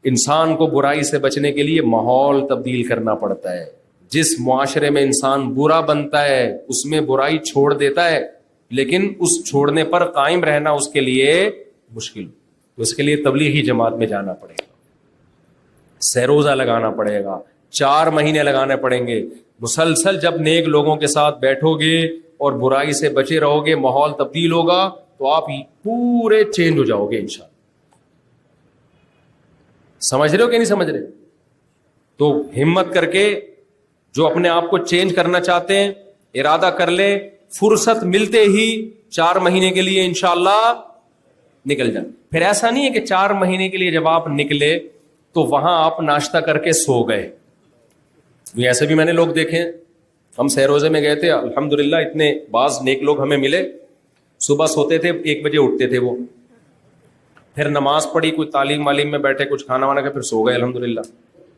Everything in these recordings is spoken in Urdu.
انسان کو برائی سے بچنے کے لیے ماحول تبدیل کرنا پڑتا ہے. جس معاشرے میں انسان برا بنتا ہے اس میں برائی چھوڑ دیتا ہے, لیکن اس چھوڑنے پر قائم رہنا اس کے لیے مشکل. تو اس کے لیے تبلیغی جماعت میں جانا پڑے گا, سیروزہ لگانا پڑے گا, 4 مہینے لگانے پڑیں گے. مسلسل جب نیک لوگوں کے ساتھ بیٹھو گے اور برائی سے بچے رہو گے, ماحول تبدیل ہوگا تو آپ پورے چینج ہو جاؤ گے انشاءاللہ. سمجھ رہے ہو کہ نہیں سمجھ رہے؟ تو ہمت کر کے جو اپنے آپ کو چینج کرنا چاہتے ہیں ارادہ کر لیں, فرصت ملتے ہی 4 مہینے کے لیے انشاءاللہ نکل جائیں. پھر ایسا نہیں ہے کہ 4 مہینے کے لیے جب آپ نکلے تو وہاں آپ ناشتہ کر کے سو گئے. ایسے بھی میں نے لوگ دیکھے ہیں. ہم سیروزے میں گئے تھے, الحمدللہ اتنے بعض نیک لوگ ہمیں ملے, صبح سوتے تھے 1 بجے اٹھتے تھے وہ, پھر نماز پڑھی, کوئی تعلیم معلیم میں بیٹھے, کچھ کھانا وانا کے پھر سو گئے الحمدللہ.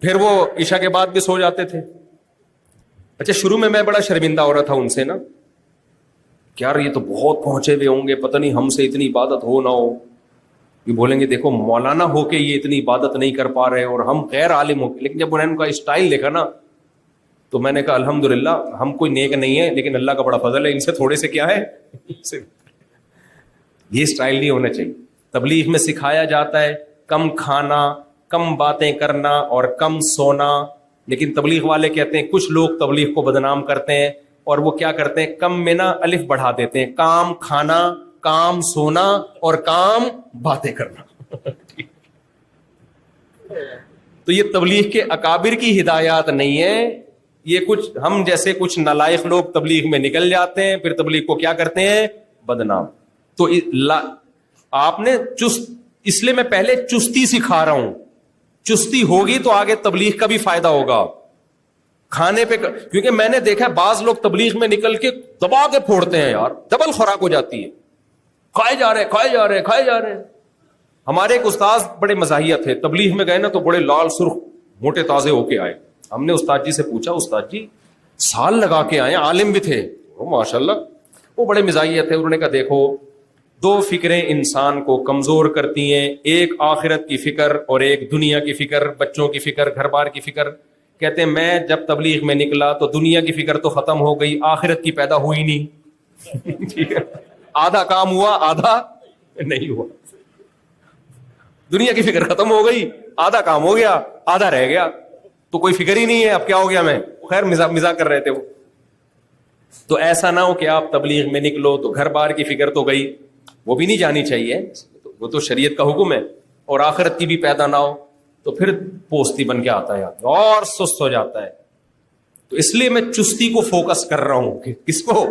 پھر وہ عشاء کے بعد بھی سو جاتے تھے. اچھا شروع میں بڑا شرمندہ ہو رہا تھا ان سے نا, کہ یار یہ تو بہت پہنچے ہوئے ہوں گے, پتہ نہیں ہم سے اتنی عبادت ہو نہ ہو. یہ بولیں گے دیکھو مولانا ہو کے یہ اتنی عبادت نہیں کر پا رہے اور ہم غیر عالم ہو کے. لیکن جب انہوں نے ان کا اسٹائل دیکھا نا تو میں نے کہا الحمدللہ ہم کوئی نیک نہیں ہے, لیکن اللہ کا بڑا فضل ہے, ان سے تھوڑے سے کیا ہے یہ اسٹائل نہیں ہونا چاہیے. تبلیغ میں سکھایا جاتا ہے کم کھانا, کم باتیں کرنا اور کم سونا, لیکن تبلیغ والے کہتے ہیں, کچھ لوگ تبلیغ کو بدنام کرتے ہیں اور وہ کیا کرتے ہیں, کم میں نا الف بڑھا دیتے ہیں, کام کھانا, کام سونا اور کام باتیں کرنا. تو یہ تبلیغ کے اکابر کی ہدایات نہیں ہے, یہ کچھ ہم جیسے کچھ نالائق لوگ تبلیغ میں نکل جاتے ہیں, پھر تبلیغ کو کیا کرتے ہیں, بدنام. تو آپ نے چست, اس لیے میں پہلے چستی سکھا رہا ہوں, چستی ہوگی تو آگے تبلیغ کا بھی فائدہ ہوگا. کھانے پہ, کیونکہ میں نے دیکھا بعض لوگ تبلیغ میں نکل کے دبا کے پھوڑتے ہیں یار, ڈبل خوراک ہو جاتی ہے, کھائے جا رہے ہیں. ہمارے ایک استاذ بڑے مزاحیہ تھے, تبلیغ میں گئے نا تو بڑے لال سرخ موٹے تازے ہو کے آئے. ہم نے استاد جی سے پوچھا, استاد جی سال لگا کے آئے, عالم بھی تھے ماشاءاللہ, وہ بڑے مزاحیہ تھے. انہوں نے کہا دیکھو 2 فکریں انسان کو کمزور کرتی ہیں, ایک آخرت کی فکر اور ایک دنیا کی فکر, بچوں کی فکر, گھر بار کی فکر. کہتے ہیں میں جب تبلیغ میں نکلا تو دنیا کی فکر تو ختم ہو گئی, آخرت کی پیدا ہوئی نہیں. آدھا کام ہوا آدھا نہیں ہوا, دنیا کی فکر ختم ہو گئی, آدھا کام ہو گیا آدھا رہ گیا, تو کوئی فکر ہی نہیں ہے اب کیا ہو گیا. میں خیر مزاح کر رہے تھے وہ. تو ایسا نہ ہو کہ آپ تبلیغ میں نکلو تو گھر بار کی فکر تو گئی, وہ بھی نہیں جانی چاہیے, وہ تو شریعت کا حکم ہے, اور آخرت کی بھی پیدا نہ ہو تو پھر پوستی بن کے آتا ہے اور سست ہو جاتا ہے. تو اس لیے میں چستی کو فوکس کر رہا ہوں کہ کس کو,